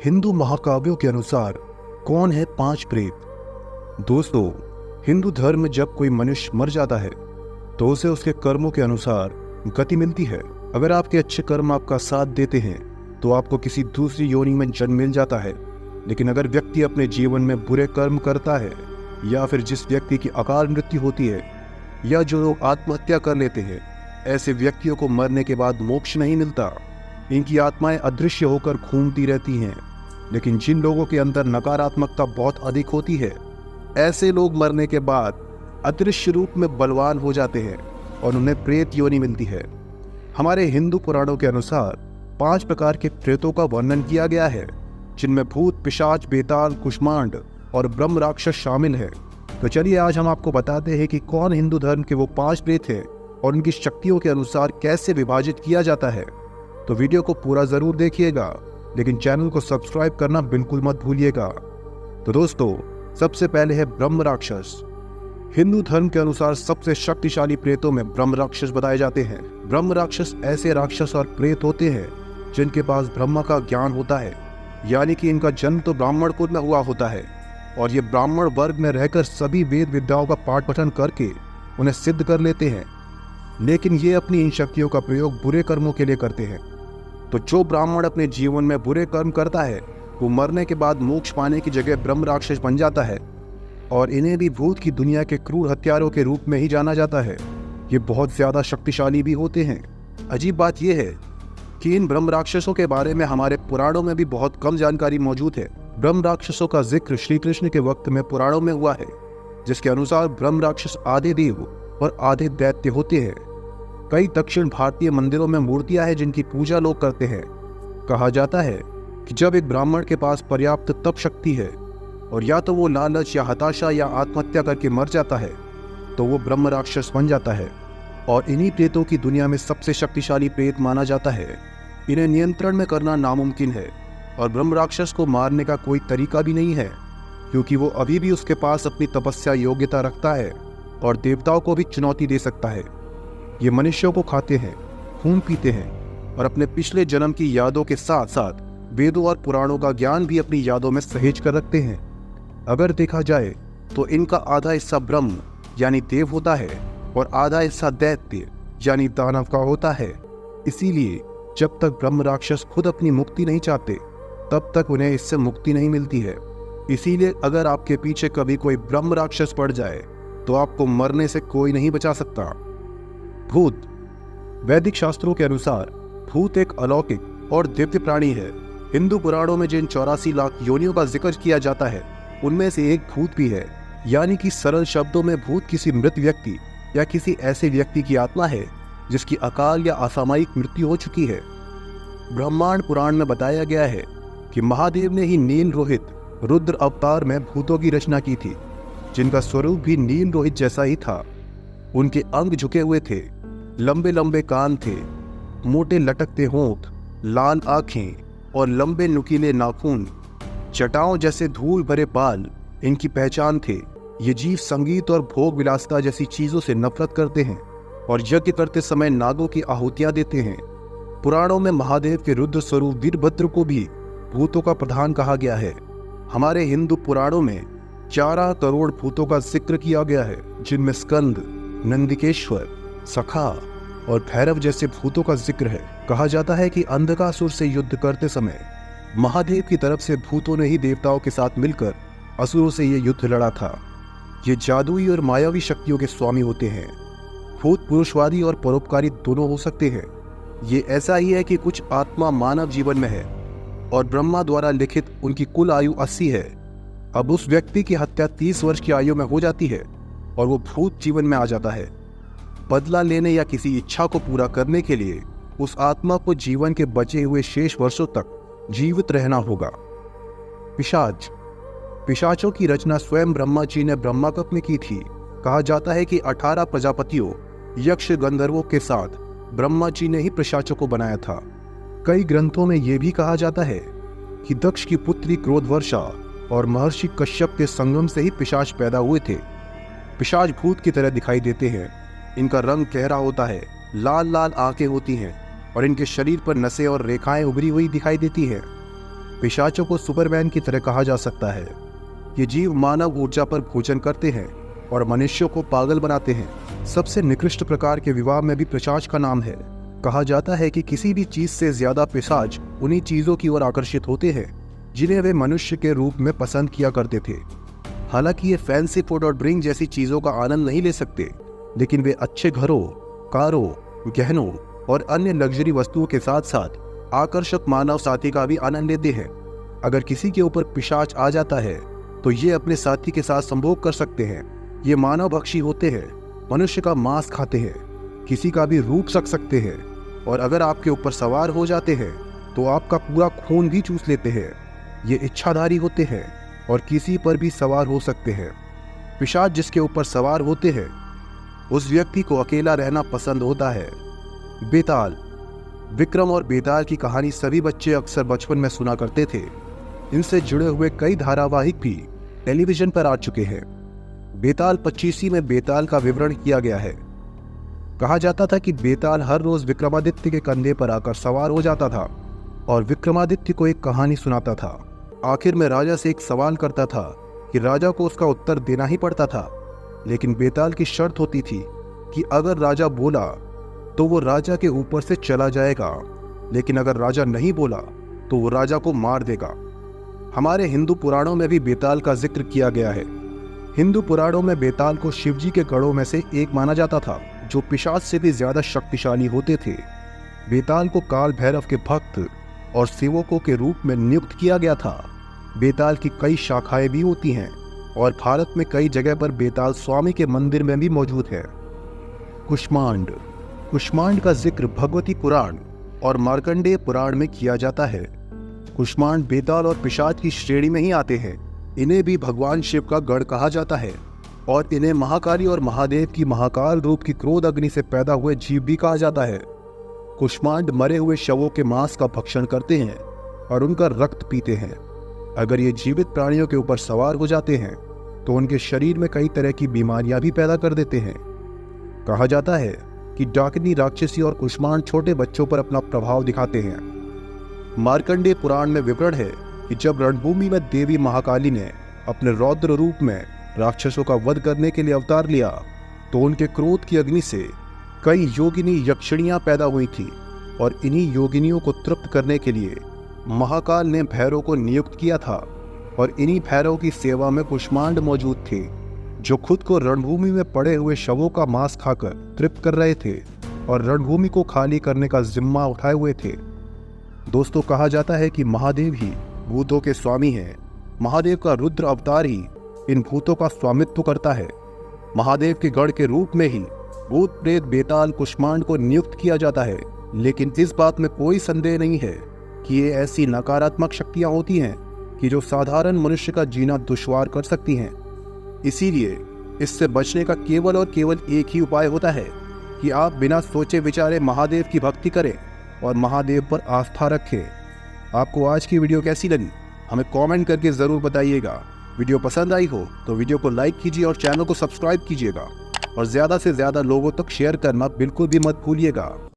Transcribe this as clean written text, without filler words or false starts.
हिंदू महाकाव्यों के अनुसार कौन है पांच प्रेत? दोस्तों, हिंदू धर्म में जब कोई मनुष्य मर जाता है तो उसे उसके कर्मों के अनुसार गति मिलती है। अगर आपके अच्छे कर्म आपका साथ देते हैं तो आपको किसी दूसरी योनि में जन्म मिल जाता है। लेकिन अगर व्यक्ति अपने जीवन में बुरे कर्म करता है, या फिर जिस व्यक्ति की अकाल मृत्यु होती है, या जो लोग आत्महत्या कर लेते हैं, ऐसे व्यक्तियों को मरने के बाद मोक्ष नहीं मिलता। इनकी आत्माएं अदृश्य होकर घूमती रहती हैं। लेकिन जिन लोगों के अंदर नकारात्मकता बहुत अधिक होती है, ऐसे लोग मरने के बाद अदृश्य रूप में बलवान हो जाते हैं और उन्हें प्रेत योनि मिलती है। हमारे हिंदू पुराणों के अनुसार 5 प्रकार के प्रेतों का वर्णन किया गया है, जिनमें भूत, पिशाच, बेताल, कुष्मांड और ब्रह्म राक्षस शामिल है। तो चलिए आज हम आपको बताते हैं कि कौन हिंदू धर्म के वो 5 प्रेत हैं और उनकी शक्तियों के अनुसार कैसे विभाजित किया जाता है। तो वीडियो को पूरा जरूर देखिएगा, लेकिन चैनल को सब्सक्राइब करना बिल्कुल मत भूलिएगा। तो दोस्तों, सबसे पहले है ब्रह्म राक्षस। हिंदू धर्म के अनुसार सबसे शक्तिशाली प्रेतों में ब्रह्म राक्षस बताए जाते हैं। ब्रह्म राक्षस ऐसे राक्षस और प्रेत होते हैं जिनके पास ब्रह्म का ज्ञान होता है, यानी कि इनका जन्म तो ब्राह्मण कुल में हुआ होता है और ये ब्राह्मण वर्ग में रहकर सभी वेद विद्याओं का पाठ पठन करके उन्हें सिद्ध कर लेते हैं। लेकिन ये अपनी इन शक्तियों का प्रयोग बुरे कर्मों के लिए करते हैं। तो जो ब्राह्मण अपने जीवन में बुरे कर्म करता है वो मरने के बाद मोक्ष पाने की जगह ब्रह्म राक्षस बन जाता है, और इन्हें भी भूत की दुनिया के क्रूर हत्यारों के रूप में ही जाना जाता है। ये बहुत ज्यादा शक्तिशाली भी होते हैं। अजीब बात यह है कि इन ब्रह्म राक्षसों के बारे में हमारे पुराणों में भी बहुत कम जानकारी मौजूद है। ब्रह्म राक्षसों का जिक्र श्री कृष्ण के वक्त में पुराणों में हुआ है, जिसके अनुसार ब्रह्म राक्षस आधे देव और आधे दैत्य होते हैं। कई दक्षिण भारतीय मंदिरों में मूर्तियां हैं जिनकी पूजा लोग करते हैं। कहा जाता है कि जब एक ब्राह्मण के पास पर्याप्त तप शक्ति है और या तो वो लालच या हताशा या आत्महत्या करके मर जाता है, तो वो ब्रह्म राक्षस बन जाता है और इन्हीं प्रेतों की दुनिया में सबसे शक्तिशाली प्रेत माना जाता है। इन्हें नियंत्रण में करना नामुमकिन है और ब्रह्म राक्षस को मारने का कोई तरीका भी नहीं है, क्योंकि वो अभी भी उसके पास अपनी तपस्या योग्यता रखता है और देवताओं को भी चुनौती दे सकता है। ये मनुष्यों को खाते हैं, खून पीते हैं और अपने पिछले जन्म की यादों के साथ साथ वेदों और पुराणों का ज्ञान भी अपनी यादों में सहेज कर रखते हैं। अगर देखा जाए तो इनका आधा हिस्सा ब्रह्म यानी देव होता है और आधा हिस्सा दैत्य यानी दानव का होता है। इसीलिए जब तक ब्रह्म राक्षस खुद अपनी मुक्ति नहीं चाहते, तब तक उन्हें इससे मुक्ति नहीं मिलती है। इसीलिए अगर आपके पीछे कभी कोई ब्रह्म राक्षस पड़ जाए तो आपको मरने से कोई नहीं बचा सकता। भूत। वैदिक शास्त्रों के अनुसार भूत एक अलौकिक और दिव्य प्राणी है। हिंदू पुराणों में जिन 84 लाख योनियों का जिक्र किया जाता है, उनमें से एक भूत भी है। यानी कि सरल शब्दों में भूत किसी मृत व्यक्ति या किसी ऐसे व्यक्ति की आत्मा है जिसकी अकाल या असामयिक मृत्यु हो चुकी है। ब्रह्मांड पुराण में बताया गया है कि महादेव ने ही नील रोहित रुद्र अवतार में भूतों की रचना की थी, जिनका स्वरूप भी नील रोहित जैसा ही था। उनके अंग झुके हुए थे, लंबे लंबे कान थे, मोटे लटकते होंठ, लाल आंखें और लंबे नुकीले नाखून, जटाओं जैसे धूल भरे बाल इनकी पहचान थे। ये जीव संगीत और भोग विलासिता जैसी चीजों से नफरत करते हैं और यज्ञ करते समय नागों की आहुतियां देते हैं। पुराणों में महादेव के रुद्र स्वरूप वीरभद्र को भी भूतों का प्रधान कहा गया है। हमारे हिंदू पुराणों में 11 करोड़ भूतों का जिक्र किया गया है, जिनमें स्कंद, नंदिकेश्वर, सखा और भैरव जैसे भूतों का जिक्र है। कहा जाता है कि अंधकासुर से युद्ध करते समय महादेव की तरफ से भूतों ने ही देवताओं के साथ मिलकर असुरों से ये युद्ध लड़ा था। ये जादुई और मायावी शक्तियों के स्वामी होते हैं। भूत पुरुषवादी और परोपकारी दोनों हो सकते हैं। ये ऐसा ही है कि कुछ आत्मा मानव जीवन में है और ब्रह्मा द्वारा लिखित उनकी कुल आयु 80 है। अब उस व्यक्ति की हत्या 30 वर्ष की आयु में हो जाती है और वो भूत जीवन में आ जाता है। बदला लेने या किसी इच्छा को पूरा करने के लिए उस आत्मा को जीवन के बचे हुए शेष वर्षों तक जीवित रहना होगा। पिशाच। पिशाचों की रचना स्वयं ब्रह्मा जी ने ब्रह्माकल्प में की थी। कहा जाता है कि 18 प्रजापतियों, यक्ष, गंधर्वों के साथ ब्रह्मा जी ने ही पिशाचों को बनाया था। कई ग्रंथों में यह भी कहा जाता है कि दक्ष की पुत्री क्रोधवर्षा और महर्षि कश्यप के संगम से ही पिशाच पैदा हुए थे। पिशाच भूत की तरह दिखाई देते हैं। इनका रंग गहरा होता है, लाल लाल आंखें होती हैं और इनके शरीर पर नसें और रेखाएं उभरी हुई दिखाई देती हैं। पिशाचों को सुपरमैन की तरह कहा जा सकता है। ये जीव मानव ऊर्जा पर भोजन करते हैं और मनुष्यों को पागल बनाते हैं। सबसे निकृष्ट प्रकार के विवाह में भी पिशाच का नाम है। कहा जाता है कि किसी भी चीज से ज्यादा पिशाच उन्हीं चीजों की ओर आकर्षित होते हैं जिन्हें वे मनुष्य के रूप में पसंद किया करते थे। हालांकि ये फैंसी फूड और ड्रिंक जैसी चीजों का आनंद नहीं ले सकते, लेकिन वे अच्छे घरों, कारों, गहनों और अन्य लग्जरी वस्तुओं के साथ साथ आकर्षक मानव साथी का भी आनंद लेते हैं। अगर किसी के ऊपर पिशाच आ जाता है तो ये अपने साथी के साथ संभोग कर सकते हैं। ये मानव भक्षी होते हैं, मनुष्य का मांस खाते हैं, किसी का भी रूप सकते हैं और अगर आपके ऊपर सवार हो जाते हैं तो आपका पूरा खून भी चूस लेते हैं। ये इच्छाधारी होते हैं और किसी पर भी सवार हो सकते हैं। पिशाच जिसके ऊपर सवार होते हैं उस व्यक्ति को अकेला रहना पसंद होता है। बेताल। विक्रम और बेताल की कहानी सभी बच्चे अक्सर बचपन में सुना करते थे। इनसे जुड़े हुए कई धारावाहिक भी टेलीविजन पर आ चुके हैं। बेताल 25 में बेताल का विवरण किया गया है। कहा जाता था कि बेताल हर रोज विक्रमादित्य के कंधे पर आकर सवार हो जाता था और विक्रमादित्य को एक कहानी सुनाता था। आखिर में राजा से एक सवाल करता था कि राजा को उसका उत्तर देना ही पड़ता था, लेकिन बेताल की शर्त होती थी कि अगर राजा बोला तो वो राजा के ऊपर से चला जाएगा, लेकिन अगर राजा नहीं बोला तो वो राजा को मार देगा। हमारे हिंदू पुराणों में भी बेताल का जिक्र किया गया है। हिंदू पुराणों में बेताल को शिवजी के गढ़ों में से एक माना जाता था जो पिशाच से भी ज्यादा शक्तिशाली होते थे। बेताल को काल भैरव के भक्त और सेवकों के रूप में नियुक्त किया गया था। बेताल की कई शाखाएं भी होती हैं और भारत में कई जगह पर बेताल स्वामी के मंदिर में भी मौजूद है। कुष्मांड। कुष्मांड का जिक्र भगवती पुराण और मार्कंडेय पुराण में किया जाता है। कुष्मांड बेताल और पिशाच की श्रेणी में ही आते हैं। इन्हें भी भगवान शिव का गढ़ कहा जाता है और इन्हें महाकाली और महादेव की महाकाल रूप की क्रोध अग्नि से पैदा हुए जीव भी कहा जाता है। कुष्मांड मरे हुए शवों के मांस का भक्षण करते हैं और उनका रक्त पीते हैं। अगर ये जीवित प्राणियों के ऊपर सवार हो जाते हैं तो उनके शरीर में कई तरह की बीमारियां भी पैदा कर देते हैं। कहा जाता है कि डाकिनी, राक्षसी और कुष्मांड छोटे बच्चों पर अपना प्रभाव दिखाते हैं। मार्कंडेय पुराण में विवरण है कि जब रणभूमि में देवी महाकाली ने अपने रौद्र रूप में राक्षसों का वध करने के लिए अवतार लिया तो उनके क्रोध की अग्नि से कई योगिनी यक्षिणियां पैदा हुई थी और इन्हीं योगिनियों को तृप्त करने के लिए महाकाल ने भैरव को नियुक्त किया था और इन्हीं भैरव की सेवा में कुष्मांड मौजूद थे जो खुद को रणभूमि में पड़े हुए शवों का मांस खाकर तृप्त कर रहे थे और रणभूमि को खाली करने का जिम्मा उठाए हुए थे। दोस्तों, कहा जाता है कि महादेव ही भूतों के स्वामी हैं। महादेव का रुद्र अवतार ही इन भूतों का स्वामित्व करता है। महादेव के गढ़ के रूप में ही भूत प्रेत बेताल कुष्मांड को नियुक्त किया जाता है, लेकिन इस बात में कोई संदेह नहीं है कि ये ऐसी नकारात्मक शक्तियां होती हैं कि जो साधारण मनुष्य का जीना दुश्वार कर सकती हैं। इसीलिए इससे बचने का केवल और केवल एक ही उपाय होता है कि आप बिना सोचे विचारे महादेव की भक्ति करें और महादेव पर आस्था रखें। आपको आज की वीडियो कैसी लगी हमें कमेंट करके ज़रूर बताइएगा। वीडियो पसंद आई हो तो वीडियो को लाइक कीजिए और चैनल को सब्सक्राइब कीजिएगा और ज़्यादा से ज़्यादा लोगों तक शेयर करना बिल्कुल भी मत भूलिएगा।